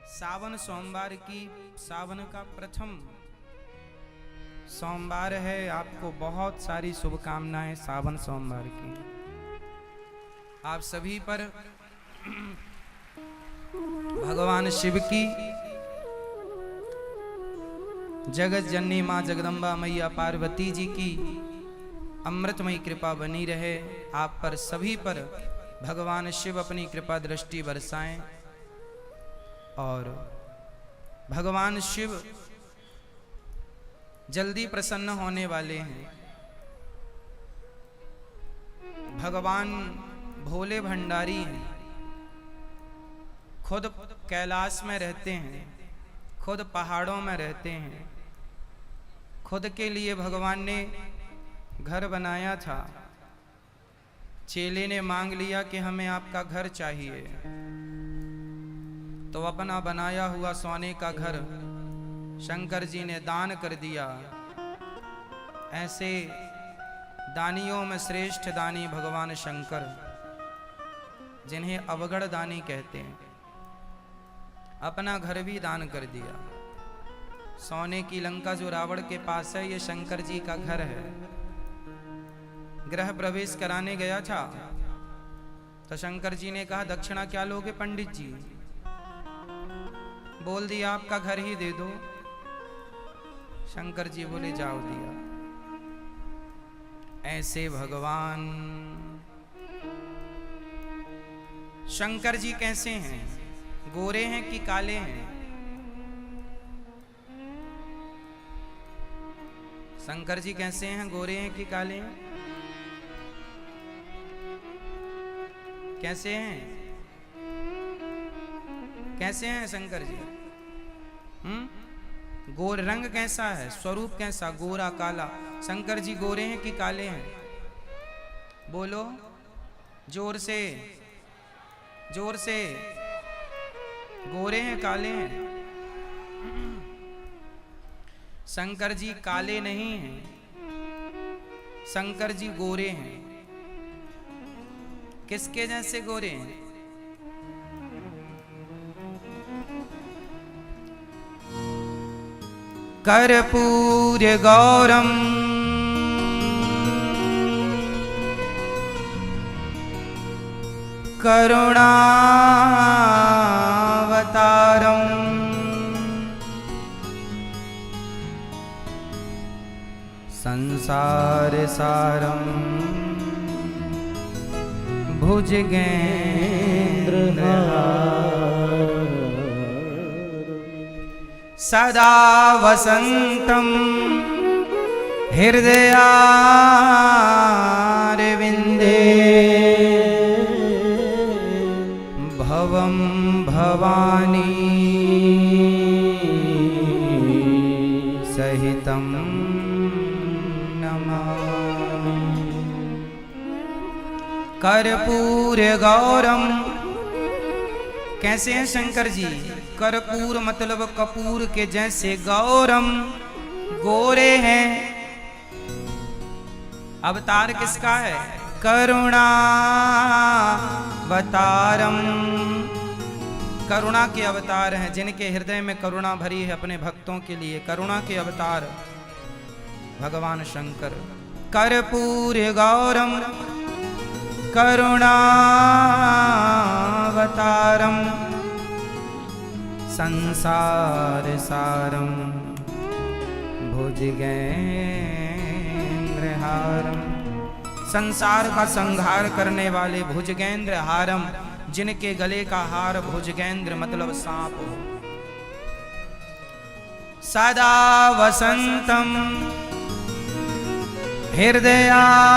सावन सोमवार की सावन का प्रथम सोमवार है। आपको बहुत सारी शुभकामनाएं सावन सोमवार की। आप सभी पर भगवान शिव की, जगत जननी माँ जगदम्बा मैया पार्वती जी की अमृतमयी कृपा बनी रहे। आप पर सभी पर भगवान शिव अपनी कृपा दृष्टि बरसाएं और भगवान शिव जल्दी प्रसन्न होने वाले हैं। भगवान भोले भंडारी हैं, खुद कैलाश में रहते हैं, खुद पहाड़ों में रहते हैं। खुद के लिए भगवान ने घर बनाया था। चेले ने मांग लिया कि हमें आपका घर चाहिए, तो अपना बनाया हुआ सोने का घर शंकर जी ने दान कर दिया। ऐसे दानियों में श्रेष्ठ दानी भगवान शंकर, जिन्हें अवगढ़ दानी कहते हैं, अपना घर भी दान कर दिया। सोने की लंका जो रावण के पास है, ये शंकर जी का घर है। गृह प्रवेश कराने गया था तो शंकर जी ने कहा, दक्षिणा क्या लोगे पंडित जी? बोल दिया आपका घर ही दे दो। शंकर जी बोले जाओ दिया। ऐसे भगवान शंकर जी कैसे हैं? गोरे हैं कि काले हैं? शंकर जी कैसे हैं? गोरे हैं कि काले हैं? कैसे हैं? कैसे हैं शंकर जी? गोर रंग कैसा है? स्वरूप कैसा? गोरा काला? शंकर जी गोरे हैं कि काले हैं? बोलो जोर से, जोर से। गोरे हैं काले हैं? शंकर जी काले नहीं हैं, शंकर जी गोरे हैं। किसके जैसे गोरे हैं? कर्पूर गौरम करुणावतारम संसार सारम भुजगेन्द्रहारम सदा वसंतम हृदयारविंदे भवम भवानी सहितम नमामि। कर्पूर गौरम कैसे हैं शंकर जी? कर्पूर मतलब कपूर के जैसे, गौरम गोरे हैं। अवतार किसका है? करुणावतारम, करुणा के अवतार हैं। जिनके हृदय में करुणा भरी है अपने भक्तों के लिए, करुणा के अवतार भगवान शंकर। कर्पूर गौरम करुणावतारम संसार सारम भुजगेन्द्रहारम, संसार का संहार करने वाले भुजगेंद्र हारम, जिनके गले का हार भुजगेंद्र मतलब सांप हो। सदा वसंतम हृदयारविंदे,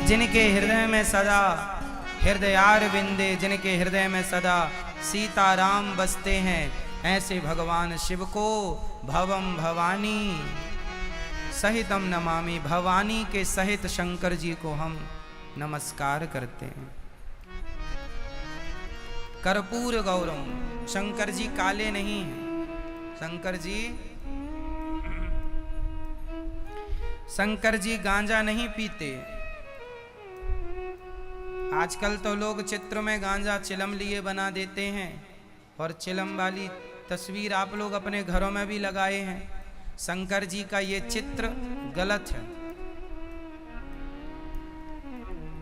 जिनके हृदय में सदा हृदयारविंदे, जिनके हृदय में सदा सीताराम बसते हैं, ऐसे भगवान शिव को भवम भवानी सहितम नमामि, भवानी के सहित शंकर जी को हम नमस्कार करते हैं। कर्पूर गौरम, शंकर जी काले नहीं हैं। शंकर जी गांजा नहीं पीते। आजकल तो लोग चित्र में गांजा चिलम लिए बना देते हैं और चिलम वाली तस्वीर आप लोग अपने घरों में भी लगाए हैं। शंकर जी का ये चित्र गलत है।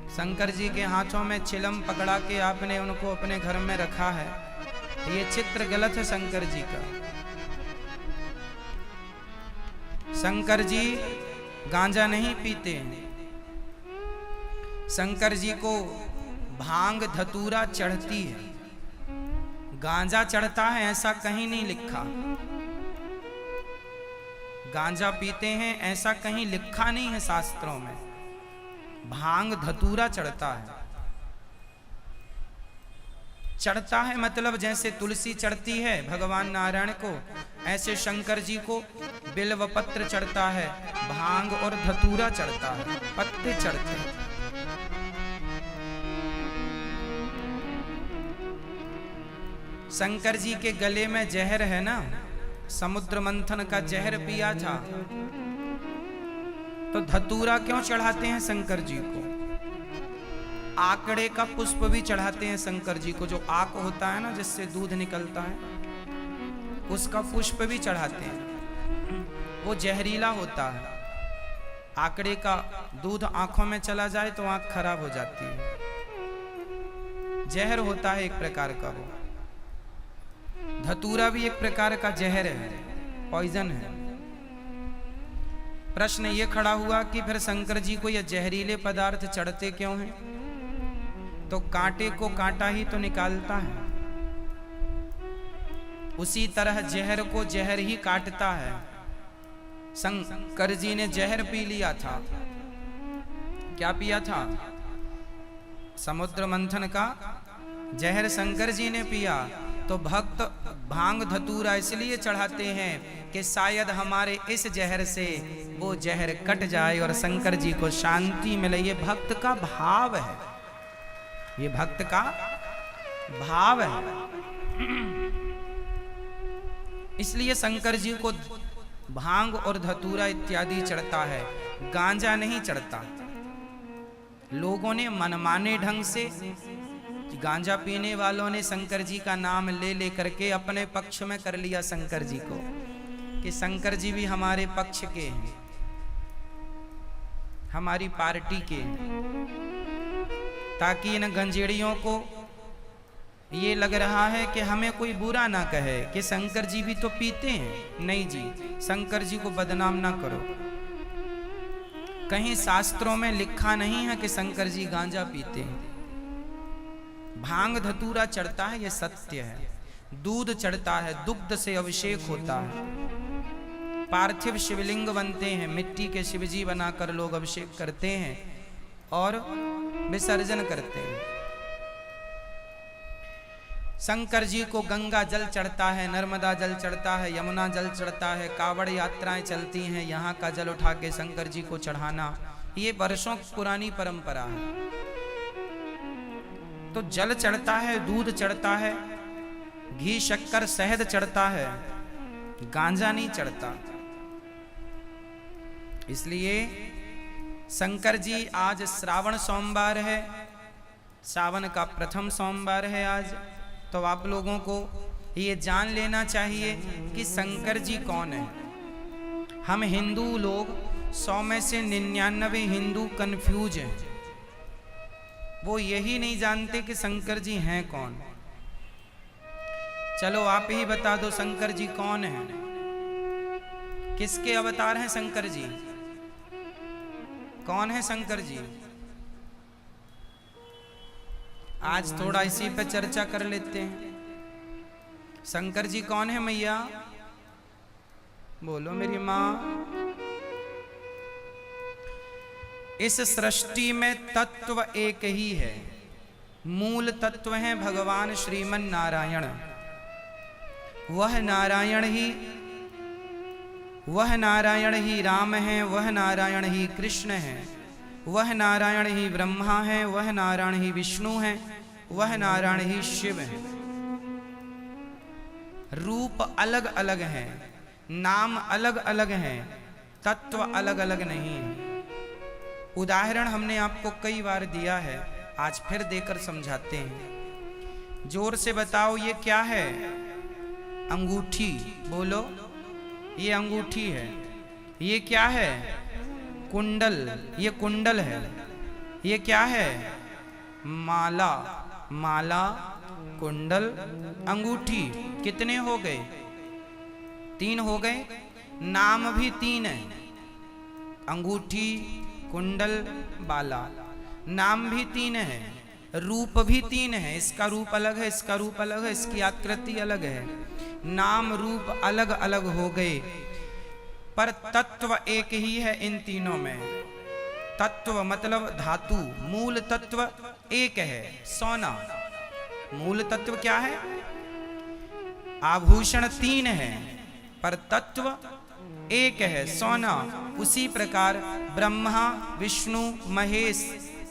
शंकर जी के हाथों में चिलम पकड़ा के आपने उनको अपने घर में रखा है, ये चित्र गलत है शंकर जी का। शंकर जी गांजा नहीं पीते हैं। शंकर जी को भांग धतूरा चढ़ती है, गांजा चढ़ता है ऐसा कहीं नहीं लिखा। गांजा पीते हैं ऐसा कहीं लिखा नहीं है शास्त्रों में। भांग धतूरा चढ़ता है। चढ़ता है मतलब जैसे तुलसी चढ़ती है भगवान नारायण को, ऐसे शंकर जी को बिल्व पत्र चढ़ता है, भांग और धतूरा चढ़ता है, पत्ते चढ़ते हैं। शंकर जी के गले में जहर है ना, समुद्र मंथन का जहर पिया था, तो धतूरा क्यों चढ़ाते हैं शंकर जी को? आकड़े का पुष्प भी चढ़ाते हैं शंकर जी को। जो आक होता है ना जिससे दूध निकलता है, उसका पुष्प भी चढ़ाते हैं। वो जहरीला होता है। आकड़े का दूध आंखों में चला जाए तो आंख खराब हो जाती है। जहर होता है एक प्रकार का। वो धतूरा भी एक प्रकार का जहर है, पॉइजन है। प्रश्न ये खड़ा हुआ कि फिर शंकर जी को ये जहरीले पदार्थ चढ़ते क्यों हैं? तो कांटे को कांटा ही तो निकालता है, उसी तरह जहर को जहर ही काटता है। शंकर जी ने जहर पी लिया था। क्या पिया था? समुद्र मंथन का जहर शंकर जी ने पिया। तो भक्त भांग धतूरा इसलिए चढ़ाते हैं कि शायद हमारे इस जहर से वो जहर कट जाए और शंकर जी को शांति मिले। ये भक्त का भाव है, ये भक्त का भाव है। इसलिए शंकर जी को भांग और धतूरा इत्यादि चढ़ता है, गांजा नहीं चढ़ता। लोगों ने मनमाने ढंग से, गांजा पीने वालों ने शंकर जी का नाम ले लेकर के अपने पक्ष में कर लिया शंकर जी को, कि शंकर जी भी हमारे पक्ष के हैं, हमारी पार्टी के हैं, ताकि इन गंजेड़ियों को ये लग रहा है कि हमें कोई बुरा ना कहे कि शंकर जी भी तो पीते हैं। नहीं जी, शंकर जी को बदनाम ना करो। कहीं शास्त्रों में लिखा नहीं है कि शंकर जी गांजा पीते हैं। भांग धतूरा चढ़ता है, ये सत्य है। दूध चढ़ता है, दुग्ध से अभिषेक होता है। पार्थिव शिवलिंग बनते हैं, मिट्टी के शिवजी बनाकर लोग अभिषेक करते हैं और विसर्जन करते हैं। शंकर जी को गंगा जल चढ़ता है, नर्मदा जल चढ़ता है, यमुना जल चढ़ता है। कावड़ यात्राएं चलती हैं, यहाँ का जल उठा के शंकर जी को चढ़ाना, ये वर्षों पुरानी परंपरा है। तो जल चढ़ता है, दूध चढ़ता है, घी शक्कर शहद चढ़ता है, गांजा नहीं चढ़ता। इसलिए शंकर जी, आज श्रावण सोमवार है, सावन का प्रथम सोमवार है आज, तो आप लोगों को ये जान लेना चाहिए कि शंकर जी कौन है। हम हिंदू लोग 100 में से 99 हिंदू कंफ्यूज हैं। वो यही नहीं जानते कि शंकर जी हैं कौन। चलो आप ही बता दो शंकर जी कौन है, किसके अवतार हैं शंकर जी? कौन है शंकर जी? आज थोड़ा इसी पे चर्चा कर लेते हैं। शंकर जी कौन है मैया? बोलो मेरी माँ। इस सृष्टि में तत्व एक ही है, मूल तत्व है भगवान श्रीमन नारायण। वह नारायण ही राम है, वह नारायण ही कृष्ण है, वह नारायण ही ब्रह्मा है, वह नारायण ही विष्णु है, वह नारायण ही शिव है। रूप अलग अलग हैं, नाम अलग अलग हैं, तत्व अलग अलग नहीं है। उदाहरण हमने आपको कई बार दिया है। आज फिर देकर समझाते हैं। जोर से बताओ ये क्या है? अंगूठी। बोलो, ये अंगूठी है। ये क्या है? कुंडल। ये कुंडल है। ये क्या है? माला। माला, कुंडल, अंगूठी। कितने हो गए? 3 हो गए। नाम भी 3 है, अंगूठी, कुंडल, बाला। नाम भी 3 है, रूप भी 3 है। इसका रूप अलग है, इसका रूप अलग है, इसकी आकृति अलग है। नाम रूप अलग अलग हो गए, पर तत्व एक ही है इन तीनों में। तत्व मतलब धातु, मूल तत्व एक है, सोना। मूल तत्व क्या है? आभूषण 3 है, पर तत्व एक है, सोना। उसी प्रकार ब्रह्मा, विष्णु, महेश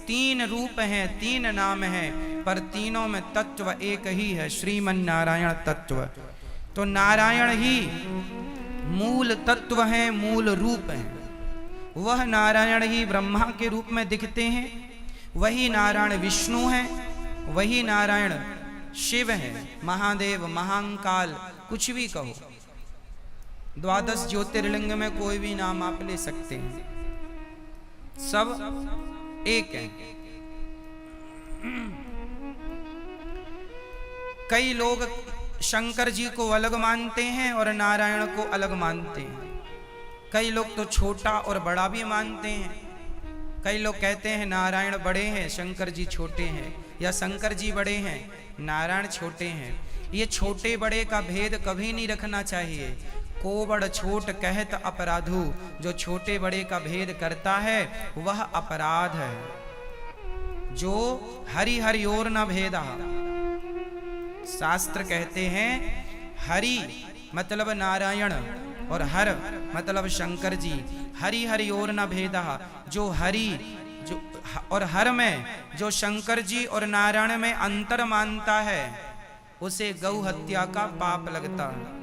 3 रूप हैं, 3 नाम हैं, पर तीनों में तत्व एक ही है, श्रीमन नारायण तत्व। तो नारायण ही मूल तत्व हैं, मूल रूप हैं। वह नारायण ही ब्रह्मा के रूप में दिखते हैं, वही नारायण विष्णु हैं, वही नारायण शिव हैं, महादेव, महाकाल, कुछ भी कहो। 12 ज्योतिर्लिंग में कोई भी नाम आप ले सकते हैं, सब एक हैं। कई लोग शंकर जी को अलग मानते हैं और नारायण को अलग मानते हैं। कई लोग तो छोटा और बड़ा भी मानते हैं। कई लोग कहते हैं नारायण बड़े हैं, शंकर जी छोटे हैं, या शंकर जी बड़े हैं, नारायण छोटे हैं। ये छोटे बड़े का भेद कभी नहीं रखना चाहिए। को बड़ छोट कहत अपराधु, जो छोटे बड़े का भेद करता है वह अपराध है। जो हरि हरि और न भेदा, शास्त्र कहते हैं हरि मतलब नारायण और हर मतलब शंकर जी। हरि हरि और न भेदा, जो हरि जो और हर में जो शंकर जी और नारायण में अंतर मानता है उसे गौ हत्या का पाप लगता है।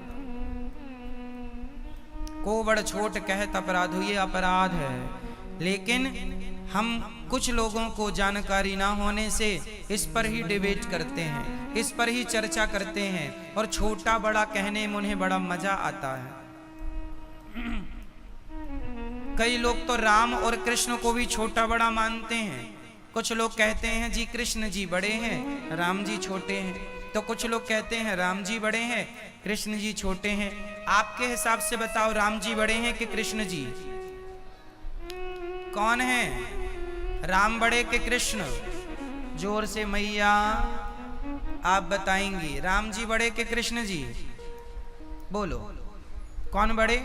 को बड़ छोट कहत अपराधु, ये अपराध है। लेकिन हम कुछ लोगों को जानकारी ना होने से इस पर ही डिबेट करते हैं, इस पर ही चर्चा करते हैं, और छोटा बड़ा कहने में उन्हें बड़ा मजा आता है। कई लोग तो राम और कृष्ण को भी छोटा बड़ा मानते हैं। कुछ लोग कहते हैं जी कृष्ण जी बड़े हैं, राम जी छोटे हैं। तो कुछ लोग कहते हैं राम जी बड़े हैं, कृष्ण जी छोटे हैं। आपके हिसाब से बताओ, राम जी बड़े हैं कि कृष्ण जी? कौन है? राम बड़े के कृष्ण? जोर से मैया आप बताएंगी। राम जी बड़े के कृष्ण जी? बोलो, कौन बड़े?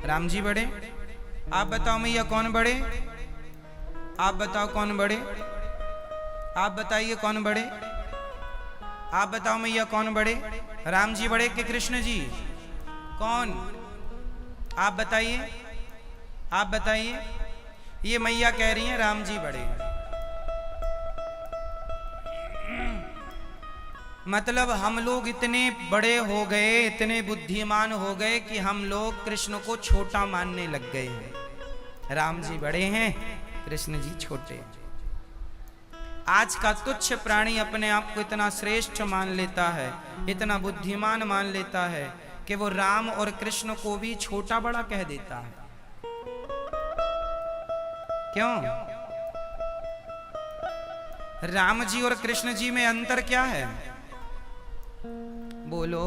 राम जी बड़े। आप बताओ मैया कौन बड़े? आप बताओ कौन बड़े? आप बताइए कौन बड़े? आप बताओ मैया कौन बड़े? राम जी बड़े के कृष्ण जी? कौन? आप बताइए, आप बताइए। ये मैया कह रही हैं राम जी बड़े। मतलब हम लोग इतने बड़े हो गए, इतने बुद्धिमान हो गए कि हम लोग कृष्ण को छोटा मानने लग गए हैं। राम जी बड़े हैं, कृष्ण जी छोटे। आज का तुच्छ प्राणी अपने आप को इतना श्रेष्ठ मान लेता है, इतना बुद्धिमान मान लेता है कि वो राम और कृष्ण को भी छोटा बड़ा कह देता है। क्यों? राम जी और कृष्ण जी में अंतर क्या है? बोलो।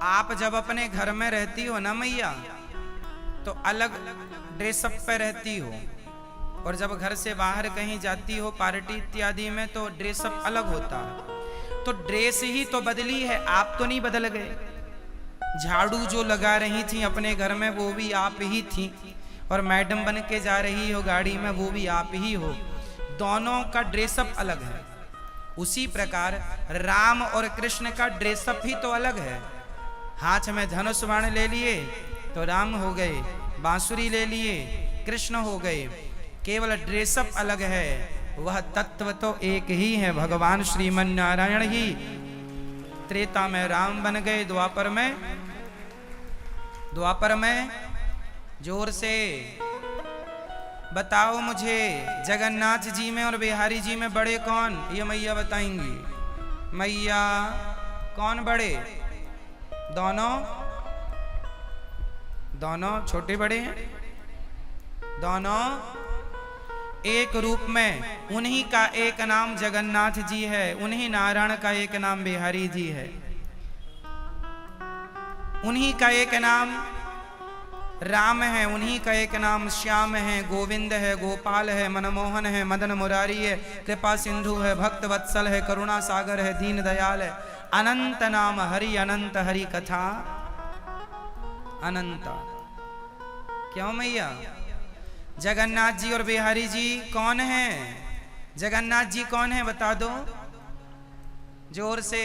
आप जब अपने घर में रहती हो ना मैया, तो अलग ड्रेसअप पे रहती हो, और जब घर से बाहर कहीं जाती हो पार्टी इत्यादि में तो ड्रेसअप अलग होता है। तो ड्रेस ही तो बदली है, आप तो नहीं बदल गए। झाड़ू जो लगा रही थी अपने घर में वो भी आप ही थी, और मैडम बन के जा रही हो गाड़ी में वो भी आप ही हो। दोनों का ड्रेसअप अलग है। उसी प्रकार राम और कृष्ण का ड्रेसअप ही तो अलग है। हाथ में धनुष बाण ले लिए तो राम हो गए, बांसुरी ले लिए कृष्ण हो गए। केवल ड्रेसअप अलग है, वह तत्व तो एक ही है, भगवान श्रीमन नारायण ही। त्रेता में राम बन गए, द्वापर में जोर से बताओ मुझे जगन्नाथ जी में और बिहारी जी में बड़े कौन? ये मैया बताएंगी। मैया कौन बड़े? दोनों दोनों छोटे बड़े हैं, दोनों एक रूप में। उन्हीं का एक नाम जगन्नाथ जी है, उन्हीं नारायण का एक नाम बिहारी जी है, उन्हीं का एक नाम राम है, उन्हीं का एक नाम श्याम है, गोविंद है, गोपाल है, मनमोहन है, मदन मुरारी है, कृपा सिंधु है, भक्त वत्सल है, करुणा सागर है, दीन दयाल है। अनंत नाम हरि, अनंत हरि कथा अनंत। क्यों मैया? जगन्नाथ जी और बिहारी जी कौन है? जगन्नाथ जी कौन है बता दो जोर से।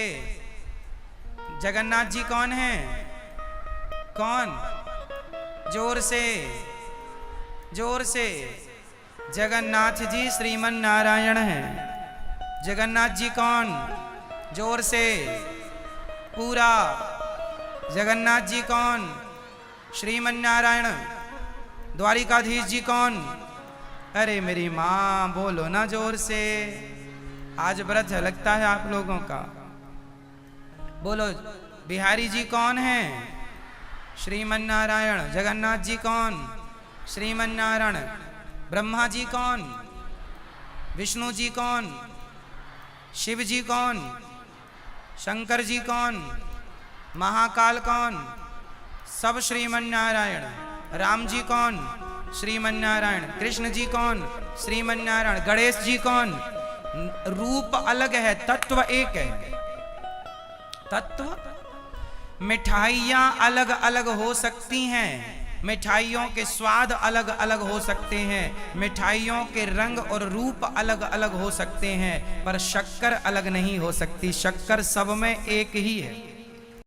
जगन्नाथ जी कौन है? कौन? जोर से, जोर से। जगन्नाथ जी श्रीमन नारायण है। जगन्नाथ जी कौन? जोर से पूरा। जगन्नाथ जी कौन? श्रीमन नारायण। द्वारिकाधीश जी कौन? अरे मेरी माँ बोलो ना जोर से, आज व्रत लगता है आप लोगों का। बोलो। बिहारी जी कौन है? श्रीमन नारायण। जगन्नाथ जी कौन? श्रीमन नारायण। ब्रह्मा जी कौन? विष्णु जी कौन? शिव जी कौन? शंकर जी कौन? महाकाल कौन? सब श्रीमन नारायण। राम जी कौन? श्रीमन नारायण। कृष्ण जी कौन? श्रीमन नारायण। गणेश जी कौन? रूप अलग है, तत्व एक है। तत्व। मिठाइयाँ अलग अलग हो सकती हैं, मिठाइयों के स्वाद अलग अलग हो सकते हैं, मिठाइयों के रंग और रूप अलग अलग हो सकते हैं, पर शक्कर अलग नहीं हो सकती। शक्कर सब में एक ही है।